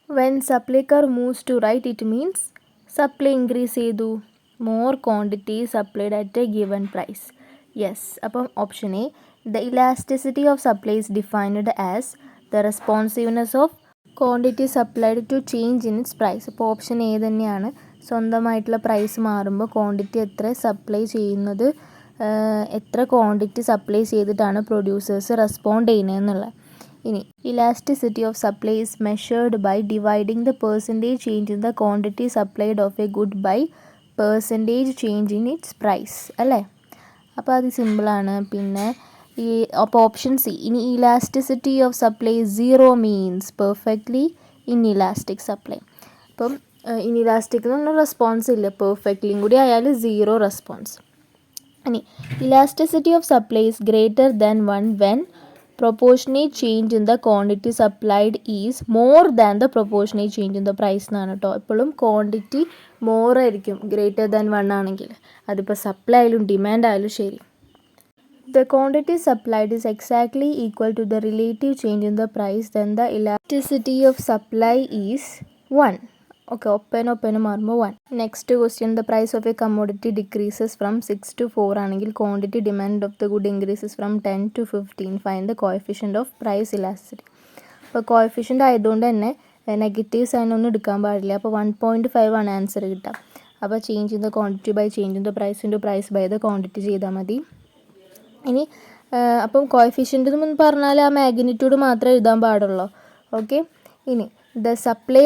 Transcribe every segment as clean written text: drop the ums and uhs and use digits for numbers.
When supply curve moves to right, it means supply increase ചെയ്തു, more quantity supplied at a given price. Yes, അപ്പം option A, the elasticity of supply is defined as the responsiveness of quantity supplied to change in its price. അപ്പോൾ option A തന്നെയാണ്. സ്വന്തമായിട്ടുള്ള price മാറുമ്പോൾ quantity എത്ര supply ചെയ്യുന്നത്, എത്ര quantity supply ചെയ്തിട്ടാണ് producers respond ചെയ്യുന്നത് എന്നുള്ളത്. ഇനി elasticity of supply is measured by dividing the percentage change in the quantity supplied of a good by percentage change in its price അല്ലേ. അപ്പോൾ അത് സിമ്പിളാണ്. പിന്നെ അപ്പോൾ ഓപ്ഷൻ സി, ഇനി elasticity of supply 0 means perfectly inelastic supply. അപ്പം inelastic എന്ന് പറഞ്ഞാൽ റെസ്പോൺസ് ഇല്ല, പെർഫെക്റ്റ്ലിയും കൂടി ആയാൽ 0 റെസ്പോൺസ്. ഇനി elasticity of supply is greater than 1 when proportionate change in the quantity supplied is more than the proportionate change in the price എന്നാണ് കേട്ടോ. എപ്പോഴും ക്വാണ്ടിറ്റി മോർ ആയിരിക്കും ഗ്രേറ്റർ ദാൻ 1 ആണെങ്കിൽ, അതിപ്പോൾ സപ്ലൈ ആയാലും ഡിമാൻഡ് ആയാലും ശരി. The quantity supplied is exactly equal to the relative change in the price, then the elasticity of supply is 1. Okay, ഒപ്പന മാറുമ്പോൾ 1. Next question, the price of a commodity decreases from 6 to 4 ആണെങ്കിൽ quantity demand of the good increases from 10 to 15. Find the coefficient of price elasticity. അപ്പോൾ coefficient ആയതുകൊണ്ട് തന്നെ negative sign ഒന്നും എടുക്കാൻ പാടില്ല. അപ്പോൾ 1.5 ആണ് ആൻസർ കിട്ടുക. അപ്പോൾ change in the quantity by change in the price into price by the quantity ചെയ്താൽ മതി. ഇനി അപ്പം കോഎഫിഷ്യൻ്റ് എന്ന് പറഞ്ഞാൽ ആ മാഗ്നിറ്റ്യൂഡ് മാത്രമേ എഴുതാൻ പാടുള്ളൂ. ഓക്കെ. ഇനി the supply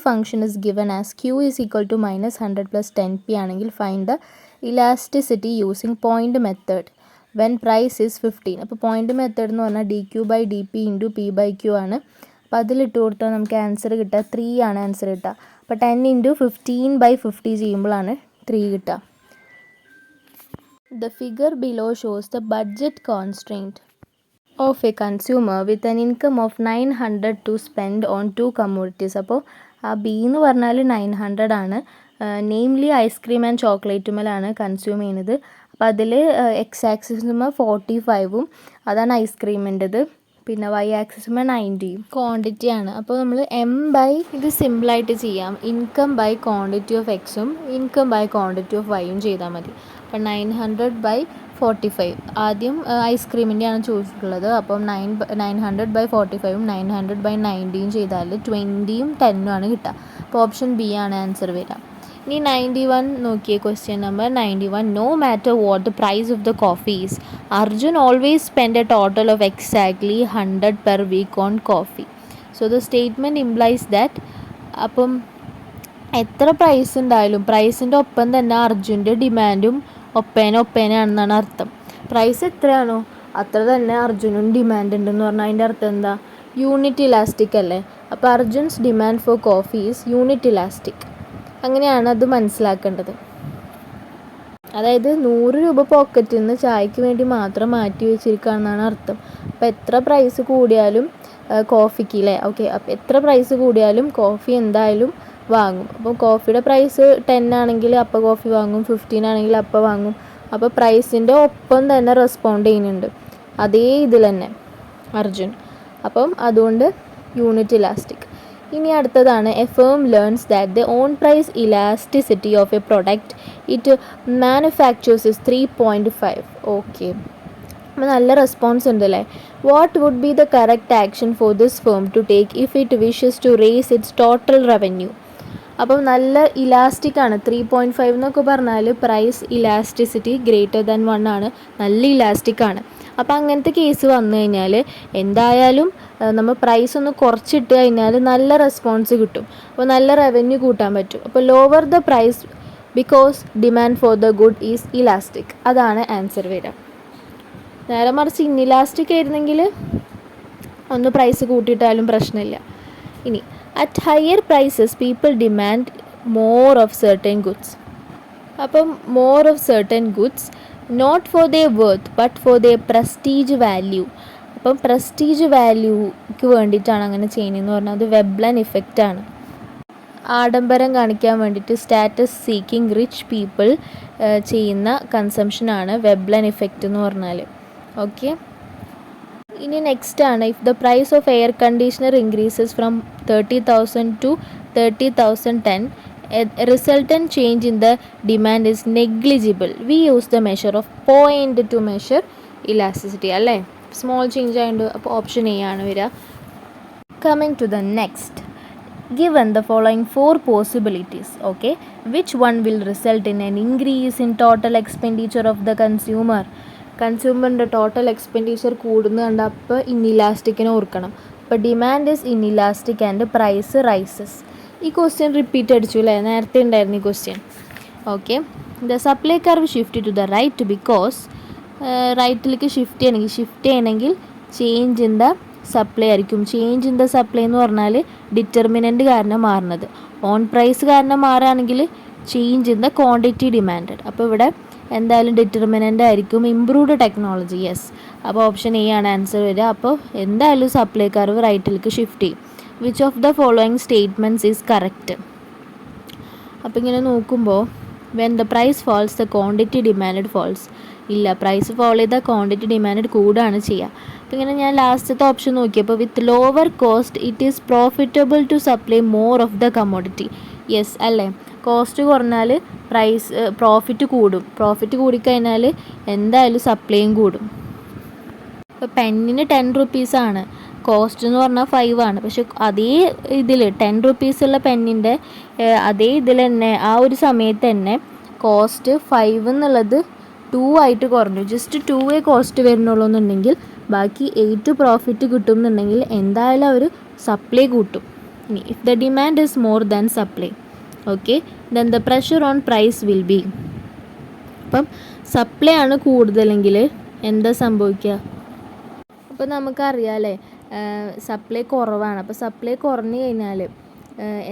function is given as q is equal to minus 100 plus 10p ആണെങ്കിൽ find the elasticity using point method when price is 15. അപ്പോൾ പോയിൻ്റ് മെത്തേഡ് എന്ന് പറഞ്ഞാൽ dq/dp ഇൻറ്റു p/q ആണ്. അപ്പോൾ അതിലിട്ട് കൊടുത്താൽ നമുക്ക് ആൻസർ കിട്ടുക 3 ആണ് ആൻസർ കിട്ടുക. അപ്പോൾ 10 ഇൻറ്റു 15/50 ചെയ്യുമ്പോഴാണ് 3 കിട്ടുക. The figure below shows the budget constraint of a consumer with an income of 900 to spend on 2 commodities. അപ്പോൾ ആ ബി എന്ന് പറഞ്ഞാൽ 900 ആണ്. നെയിംലി ഐസ്ക്രീം ആൻഡ് ചോക്ലേറ്റുമലാണ് കൺസ്യൂം ചെയ്യുന്നത്. അപ്പോൾ അതിൽ എക്സ് ആക്സിസുമ്പോൾ 45ഉം അതാണ് ഐസ്ക്രീമിൻ്റെത്, പിന്നെ വൈ ആക്സിസുമ്പോൾ 90യും ക്വാണ്ടിറ്റിയാണ്. അപ്പോൾ നമ്മൾ ഇത് സിമ്പിളായിട്ട് ചെയ്യാം, ഇൻകം ബൈ ക്വാണ്ടിറ്റി ഓഫ് എക്സും ഇൻകം ബൈ ക്വാണ്ടിറ്റി ഓഫ് വൈയും ചെയ്താൽ മതി. അപ്പം 900/45 ആദ്യം ഐസ്ക്രീമിൻ്റെയാണ് ചോദിച്ചിട്ടുള്ളത്. അപ്പം 900/45ഉം 900/90യും ചെയ്താൽ 20യും 10ഉം ആണ് കിട്ടുക. അപ്പോൾ ഓപ്ഷൻ ബി ആണ് ആൻസർ വരിക. ഇനി 91 നോക്കിയേ, question number 91. No matter what the price of the coffee is, Arjun always spend a total of exactly 100 per week on coffee. So the statement implies that അപ്പം എത്ര പ്രൈസ് ഉണ്ടായാലും പ്രൈസിൻ്റെ ഒപ്പം തന്നെ അർജുൻ്റെ ഡിമാൻഡും ഒപ്പേനാണെന്നാണ് അർത്ഥം. പ്രൈസ് എത്രയാണോ അത്ര തന്നെ അർജുനും ഡിമാൻഡ് ഉണ്ടെന്ന് പറഞ്ഞാൽ അതിൻ്റെ അർത്ഥം എന്താ? യൂണിറ്റ് ഇലാസ്റ്റിക് അല്ലേ. അപ്പോൾ Arjun's demand for coffee is unit elastic. അങ്ങനെയാണ് അത് മനസ്സിലാക്കേണ്ടത്. അതായത് 100 രൂപ പോക്കറ്റിൽ നിന്ന് ചായക്ക് വേണ്ടി മാത്രം മാറ്റി വെച്ചിരിക്കുകയാണെന്നാണ് അർത്ഥം. അപ്പോൾ എത്ര പ്രൈസ് കൂടിയാലും കോഫിക്ക് അല്ലേ, ഓക്കെ, അപ്പോൾ എത്ര പ്രൈസ് കൂടിയാലും കോഫി എന്തായാലും വാങ്ങും. അപ്പോൾ കോഫിയുടെ പ്രൈസ് 10 ആണെങ്കിൽ അപ്പോൾ കോഫി വാങ്ങും, 15 ആണെങ്കിൽ അപ്പോൾ വാങ്ങും. അപ്പോൾ പ്രൈസിൻ്റെ ഒപ്പം തന്നെ റെസ്പോണ്ട് ചെയ്യുന്നുണ്ട് അതേ ഇതിൽ തന്നെ അർജുൻ. അപ്പം അതുകൊണ്ട് യൂണിറ്റ് ഇലാസ്റ്റിക്. ഇനി അടുത്തതാണ്, a firm learns that the own price elasticity of a product it manufactures is 3.5. Okay, അപ്പോൾ നല്ല റെസ്പോൺസ് ഉണ്ട് അല്ലേ. What would be the correct action for this firm to take if it wishes to raise its total revenue. അപ്പം നല്ല elastic ആണ്. 3.5 എന്നൊക്കെ പറഞ്ഞാൽ price elasticity greater than 1 ആണ്, നല്ല ഇലാസ്റ്റിക് ആണ്. അപ്പോൾ അങ്ങനത്തെ കേസ് വന്നു കഴിഞ്ഞാൽ എന്തായാലും നമ്മൾ പ്രൈസ് ഒന്ന് കുറച്ചിട്ട് കഴിഞ്ഞാൽ നല്ല റെസ്പോൺസ് കിട്ടും, അപ്പോൾ നല്ല റവന്യൂ കൂട്ടാൻ പറ്റും. അപ്പോൾ lower the price because demand for the good is elastic, അതാണ് ആൻസർ വരിക. നേരെ മറിച്ച് ഇൻഇലാസ്റ്റിക് ആയിരുന്നെങ്കിൽ ഒന്ന് പ്രൈസ് കൂട്ടിയിട്ടാലും പ്രശ്നമില്ല. ഇനി at higher prices people demand more of certain goods. അപ്പം more of certain goods not for their worth but for their prestige value. അപ്പം പ്രസ്റ്റീജ് വാല്യൂക്ക് വേണ്ടിയിട്ടാണ് അങ്ങനെ ചെയ്യുന്നതെന്ന് പറഞ്ഞാൽ അത് വെബ്ലൻ ഇഫക്റ്റ് ആണ്. ആഡംബരം കാണിക്കാൻ വേണ്ടിയിട്ട് സ്റ്റാറ്റസ് സീക്കിംഗ് റിച്ച് പീപ്പിൾ ചെയ്യുന്ന കൺസംഷനാണ് വെബ്ലൻ ഇഫക്റ്റ് എന്ന് പറഞ്ഞാൽ. ഓക്കെ, ഇനി നെക്സ്റ്റ് ആണ്, if the price of air conditioner increases from 30,000 to 30,010, resultant change in the demand is negligible. We use the measure of point to measure elasticity അല്ലേ. Small change ആയതുകൊണ്ട് അപ്പോൾ option A ആണ് വരിക. Coming to the next, given the following 4 possibilities, okay, which one will result in an increase in total expenditure of the consumer? കൺസ്യൂമറിൻ്റെ total expenditure കൂടുന്ന കണ്ട അപ്പോൾ ഇന്നിലാസ്റ്റിക്കിനെ ഓർക്കണം. അപ്പോൾ demand is inelastic and price rises. ഈ ക്വസ്റ്റ്യൻ റിപ്പീറ്റ് അടിച്ചു അല്ലേ, നേരത്തെ ഉണ്ടായിരുന്നു ഈ question. Okay, the supply curve shift to the right because റൈറ്റിലേക്ക് ഷിഫ്റ്റ് ചെയ്യണമെങ്കിൽ ചേഞ്ച് ഇൻ ദ സപ്ലൈ ആയിരിക്കും. ചേഞ്ച് ഇൻ ദ സപ്ലൈ എന്ന് പറഞ്ഞാൽ ഡിറ്റർമിനൻ്റ് കാരണം മാറുന്നത്. ഓൺ പ്രൈസ് കാരണം മാറുകയാണെങ്കിൽ change in the quantity demanded. അപ്പോൾ ഇവിടെ എന്തായാലും ഡിറ്റർമിനൻ്റ് ആയിരിക്കും ഇംപ്രൂവ്ഡ് ടെക്നോളജി. യെസ്, അപ്പോൾ ഓപ്ഷൻ എ ആണ് ആൻസർ വരിക. അപ്പോൾ എന്തായാലും സപ്ലൈ കർവ് റൈറ്റിലേക്ക് ഷിഫ്റ്റ് ചെയ്യും. Which of the following statements is correct? അപ്പോൾ ഇങ്ങനെ നോക്കുമ്പോൾ when the price falls the quantity demand falls. ഇല്ല, പ്രൈസ് ഫോൾ ചെയ്താൽ ക്വാണ്ടിറ്റി ഡിമാൻഡ് കൂടുകയാണ് ചെയ്യുക. അപ്പോൾ ഇങ്ങനെ ഞാൻ ലാസ്റ്റത്തെ ഓപ്ഷൻ നോക്കിയപ്പോൾ with lower cost it is profitable to supply more of the commodity. Yes അല്ലേ, കോസ്റ്റ് കുറഞ്ഞാൽ പ്രോഫിറ്റ് കൂടും. പ്രോഫിറ്റ് കൂടിക്കഴിഞ്ഞാൽ എന്തായാലും സപ്ലൈയും കൂടും. ഇപ്പോൾ പെന്നിന് 10 റുപ്പീസാണ്, കോസ്റ്റ് എന്ന് പറഞ്ഞാൽ 5 ആണ്. പക്ഷെ അതേ ഇതിൽ 10 റുപ്പീസുള്ള പെന്നിൻ്റെ അതേ ഇതിൽ തന്നെ ആ ഒരു സമയത്ത് തന്നെ കോസ്റ്റ് 5 എന്നുള്ളത് 2 ആയിട്ട് കുറഞ്ഞു. ജസ്റ്റ് 2 കോസ്റ്റ് വരുന്നുള്ളൂ എന്നുണ്ടെങ്കിൽ ബാക്കി 8 പ്രോഫിറ്റ് കിട്ടും എന്നുണ്ടെങ്കിൽ എന്തായാലും അവർ സപ്ലൈ കൂട്ടും. ഇനി if the demand is more than supply, okay, then the pressure on price will be. അപ്പം സപ്ലൈ ആണ് കൂടുതലെങ്കിൽ എന്താ സംഭവിക്കുക? അപ്പോൾ നമുക്കറിയാമല്ലേ, സപ്ലൈ കുറവാണ്. അപ്പോൾ സപ്ലൈ കുറഞ്ഞു കഴിഞ്ഞാൽ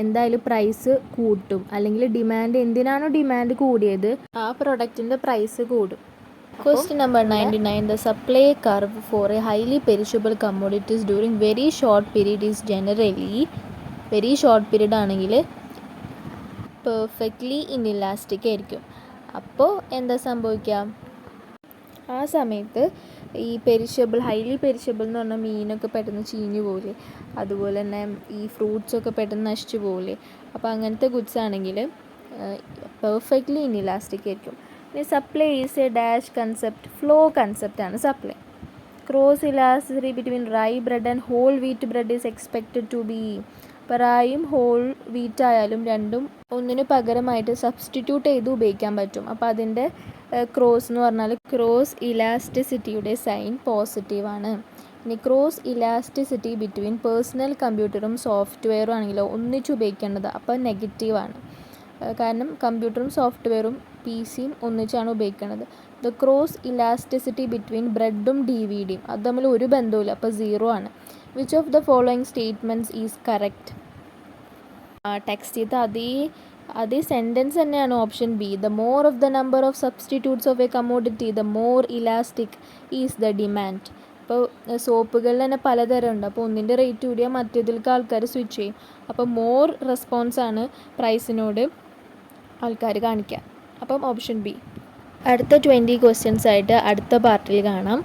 എന്തായാലും പ്രൈസ് കൂട്ടും. അല്ലെങ്കിൽ ഡിമാൻഡ്, എന്തിനാണോ ഡിമാൻഡ് കൂടിയത് ആ പ്രൊഡക്റ്റിൻ്റെ പ്രൈസ് കൂടും. Question number 99. The supply curve for a highly perishable commodities during very short period is generally, very short period ആണെങ്കിൽ പെർഫെക്റ്റ്ലി ഇൻഇലാസ്റ്റിക് ആയിരിക്കും. അപ്പോൾ എന്താ സംഭവിക്കുക? ആ സമയത്ത് ഈ പെരിഷബിൾ, ഹൈലി പെരിഷബിൾ എന്ന് പറഞ്ഞാൽ മീനൊക്കെ പെട്ടെന്ന് ചീഞ്ഞു പോകില്ലേ, അതുപോലെ തന്നെ ഈ ഫ്രൂട്ട്സൊക്കെ പെട്ടെന്ന് നശിച്ചു പോകില്ലേ. അപ്പോൾ അങ്ങനത്തെ ഗുഡ്സ് ആണെങ്കിൽ പെർഫെക്റ്റ്ലി ഇൻഇലാസ്റ്റിക് ആയിരിക്കും. ഇനി supply is a dash concept, flow കൺസെപ്റ്റാണ് supply. Cross elasticity between rye bread and whole wheat bread is expected to be. ഇപ്പോൾ റായും ഹോൾ വീറ്റ് ആയാലും രണ്ടും ഒന്നിന് പകരമായിട്ട് സബ്സ്റ്റിറ്റ്യൂട്ട് ചെയ്ത് ഉപയോഗിക്കാൻ പറ്റും. അപ്പോൾ അതിൻ്റെ ക്രോസ് എന്ന് പറഞ്ഞാൽ ക്രോസ് ഇലാസ്റ്റിസിറ്റിയുടെ സൈൻ പോസിറ്റീവാണ്. ഇനി ക്രോസ് ഇലാസ്റ്റിസിറ്റി ബിറ്റ്വീൻ പേഴ്സണൽ കമ്പ്യൂട്ടറും സോഫ്റ്റ്വെയറും ആണെങ്കിലോ ഒന്നിച്ച് ഉപയോഗിക്കേണ്ടത്, അപ്പോൾ നെഗറ്റീവാണ്. കാരണം കമ്പ്യൂട്ടറും സോഫ്റ്റ്വെയറും PC-യും ഒന്നിച്ചാണ് ഉപയോഗിക്കുന്നത്. ദ ക്രോസ് ഇലാസ്റ്റിസിറ്റി ബിറ്റ്വീൻ ബ്രെഡും DVD-യും അത് തമ്മിൽ ഒരു ബന്ധവുമില്ല, അപ്പോൾ 0 ആണ്. Which of the following statements is correct? Text ചെയ്ത അതേ സെൻറ്റൻസ് തന്നെയാണ് option B. The more of the number of substitutes of a commodity the more elastic is the demand. ഇപ്പോൾ സോപ്പുകളിൽ തന്നെ പലതരം ഉണ്ട്. അപ്പോൾ ഒന്നിൻ്റെ റേറ്റ് കൂടിയാൽ മറ്റേതിലേക്ക് ആൾക്കാർ സ്വിച്ച് ചെയ്യും. അപ്പോൾ മോർ റെസ്പോൺസാണ് പ്രൈസിനോട് ആൾക്കാർ കാണിക്കുക. അപ്പം ഓപ്ഷൻ ബി. അടുത്ത 20 ക്വസ്റ്റ്യൻസ് ആയിട്ട് അടുത്ത പാർട്ടിൽ കാണാം.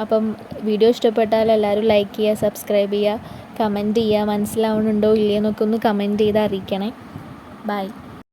അപ്പം വീഡിയോ ഇഷ്ടപ്പെട്ടാൽ എല്ലാവരും ലൈക്ക് ചെയ്യുക, സബ്സ്ക്രൈബ് ചെയ്യുക, കമൻറ്റ് ചെയ്യുക. മനസ്സിലാവുന്നുണ്ടോ ഇല്ലയെന്നൊക്കെ ഒന്ന് കമൻറ്റ് ചെയ്ത് അറിയിക്കണേ. ബൈ.